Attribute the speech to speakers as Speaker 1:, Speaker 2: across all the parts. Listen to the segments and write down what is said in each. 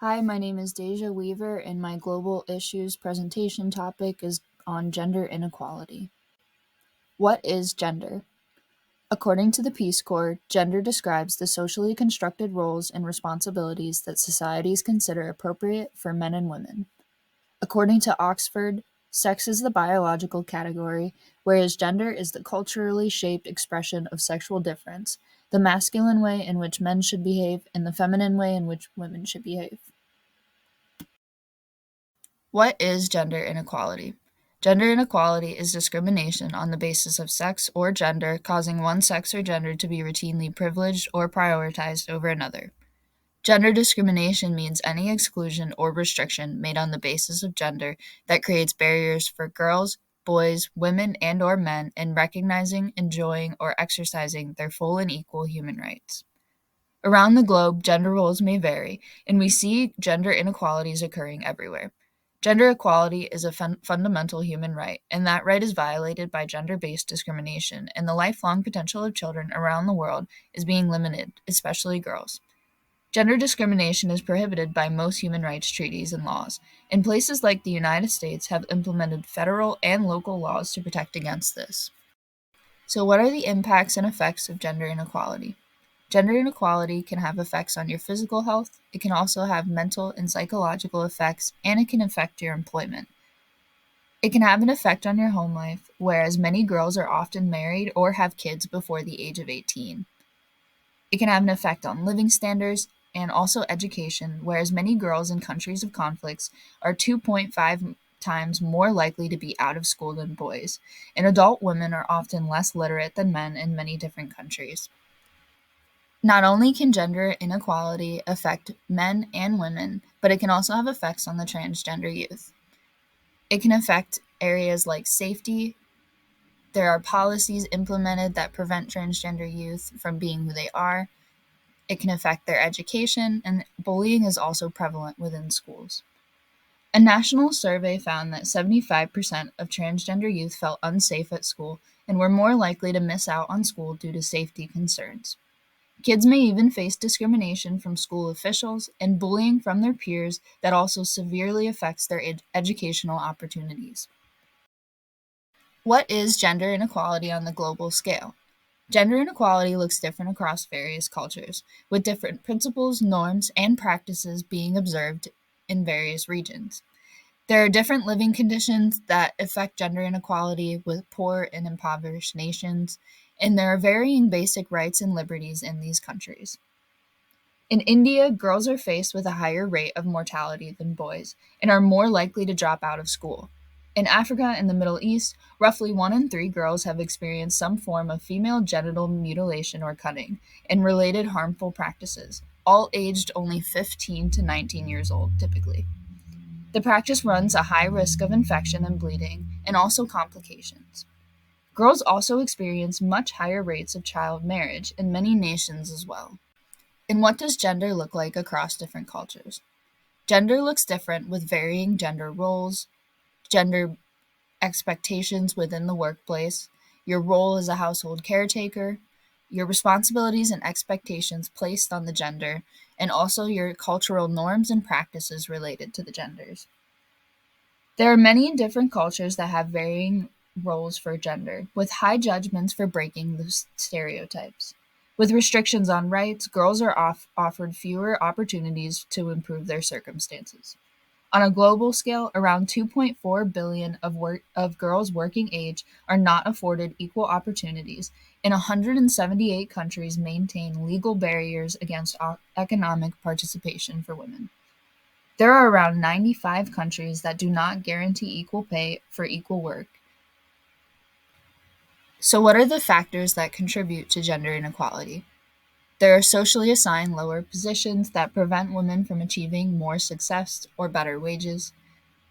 Speaker 1: Hi, my name is Deja Weaver, and my global issues presentation topic is on gender inequality. What is gender? According to the Peace Corps, gender describes the socially constructed roles and responsibilities that societies consider appropriate for men and women. According to Oxford, sex is the biological category, whereas gender is the culturally shaped expression of sexual difference, the masculine way in which men should behave, and the feminine way in which women should behave. What is gender inequality? Gender inequality is discrimination on the basis of sex or gender, causing one sex or gender to be routinely privileged or prioritized over another. Gender discrimination means any exclusion or restriction made on the basis of gender that creates barriers for girls, boys, women, and/or men in recognizing, enjoying, or exercising their full and equal human rights. Around the globe, gender roles may vary, and we see gender inequalities occurring everywhere. Gender equality is a fundamental human right, and that right is violated by gender-based discrimination, and the lifelong potential of children around the world is being limited, especially girls. Gender discrimination is prohibited by most human rights treaties and laws, and places like the United States have implemented federal and local laws to protect against this. So, what are the impacts and effects of gender inequality? Gender inequality can have effects on your physical health, it can also have mental and psychological effects, and it can affect your employment. It can have an effect on your home life, whereas many girls are often married or have kids before the age of 18. It can have an effect on living standards and also education, whereas many girls in countries of conflicts are 2.5 times more likely to be out of school than boys, and adult women are often less literate than men in many different countries. Not only can gender inequality affect men and women, but it can also have effects on the transgender youth. It can affect areas like safety. There are policies implemented that prevent transgender youth from being who they are. It can affect their education, and bullying is also prevalent within schools. A national survey found that 75% of transgender youth felt unsafe at school and were more likely to miss out on school due to safety concerns. Kids may even face discrimination from school officials and bullying from their peers that also severely affects their educational opportunities. What is gender inequality on the global scale? Gender inequality looks different across various cultures, with different principles, norms, and practices being observed in various regions. There are different living conditions that affect gender inequality with poor and impoverished nations, and there are varying basic rights and liberties in these countries. In India, girls are faced with a higher rate of mortality than boys and are more likely to drop out of school. In Africa and the Middle East, roughly 1 in 3 girls have experienced some form of female genital mutilation or cutting and related harmful practices, all aged only 15 to 19 years old typically. The practice runs a high risk of infection and bleeding and also complications. Girls also experience much higher rates of child marriage in many nations as well. And what does gender look like across different cultures? Gender looks different with varying gender roles, gender expectations within the workplace, your role as a household caretaker, your responsibilities and expectations placed on the gender, and also your cultural norms and practices related to the genders. There are many different cultures that have varying roles for gender, with high judgments for breaking the stereotypes. With restrictions on rights, girls are offered fewer opportunities to improve their circumstances. On a global scale, around 2.4 billion of girls working age are not afforded equal opportunities, and 178 countries maintain legal barriers against economic participation for women. There are around 95 countries that do not guarantee equal pay for equal work. So, what are the factors that contribute to gender inequality? There are socially assigned lower positions that prevent women from achieving more success or better wages.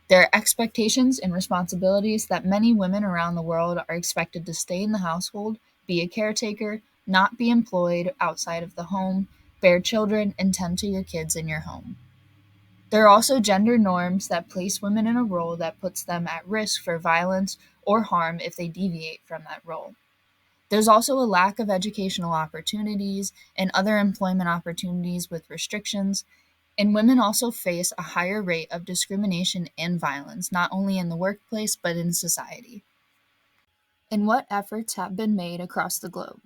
Speaker 1: There are expectations and responsibilities that many women around the world are expected to stay in the household, be a caretaker, not be employed outside of the home, bear children, and tend to your kids in your home. There are also gender norms that place women in a role that puts them at risk for violence or harm if they deviate from that role. There's also a lack of educational opportunities and other employment opportunities with restrictions, And women also face a higher rate of discrimination and violence, not only in the workplace, but in society. And what efforts have been made across the globe?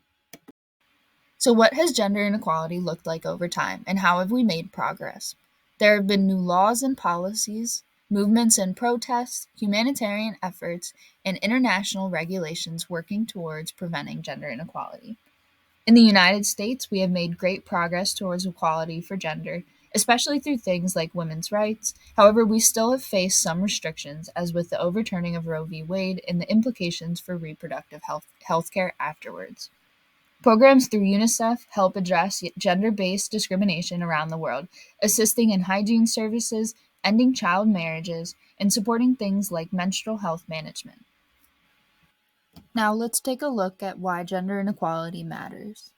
Speaker 1: So, what has gender inequality looked like over time, and how have we made progress? There have been new laws and policies, movements and protests, humanitarian efforts, and international regulations working towards preventing gender inequality. In the United States, we have made great progress towards equality for gender, especially through things like women's rights. However, we still have faced some restrictions, as with the overturning of Roe v. Wade and the implications for reproductive health care afterwards. Programs through UNICEF help address gender based discrimination around the world, assisting in hygiene services, ending child marriages, and supporting things like menstrual health management. Now, let's take a look at why gender inequality matters.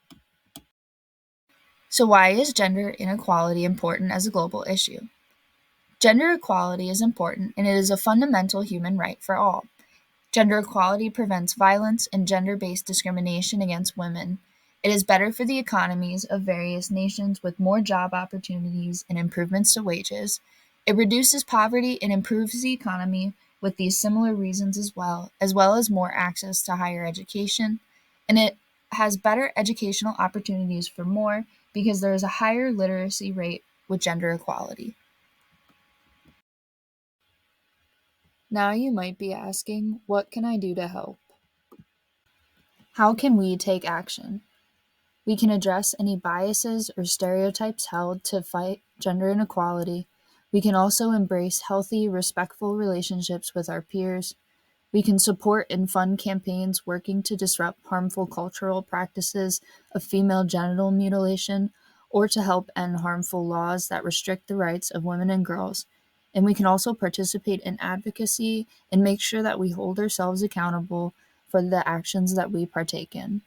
Speaker 1: So, why is gender inequality important as a global issue? Gender equality is important and it is a fundamental human right for all. Gender equality prevents violence and gender based discrimination against women. It is better for the economies of various nations with more job opportunities and improvements to wages. It reduces poverty and improves the economy with these similar reasons as well as more access to higher education. And it has better educational opportunities for more because there is a higher literacy rate with gender equality. Now you might be asking, what can I do to help? How can we take action? We can address any biases or stereotypes held to fight gender inequality. We can also embrace healthy, respectful relationships with our peers. We can support and fund campaigns working to disrupt harmful cultural practices of female genital mutilation or to help end harmful laws that restrict the rights of women and girls. And we can also participate in advocacy and make sure that we hold ourselves accountable for the actions that we partake in.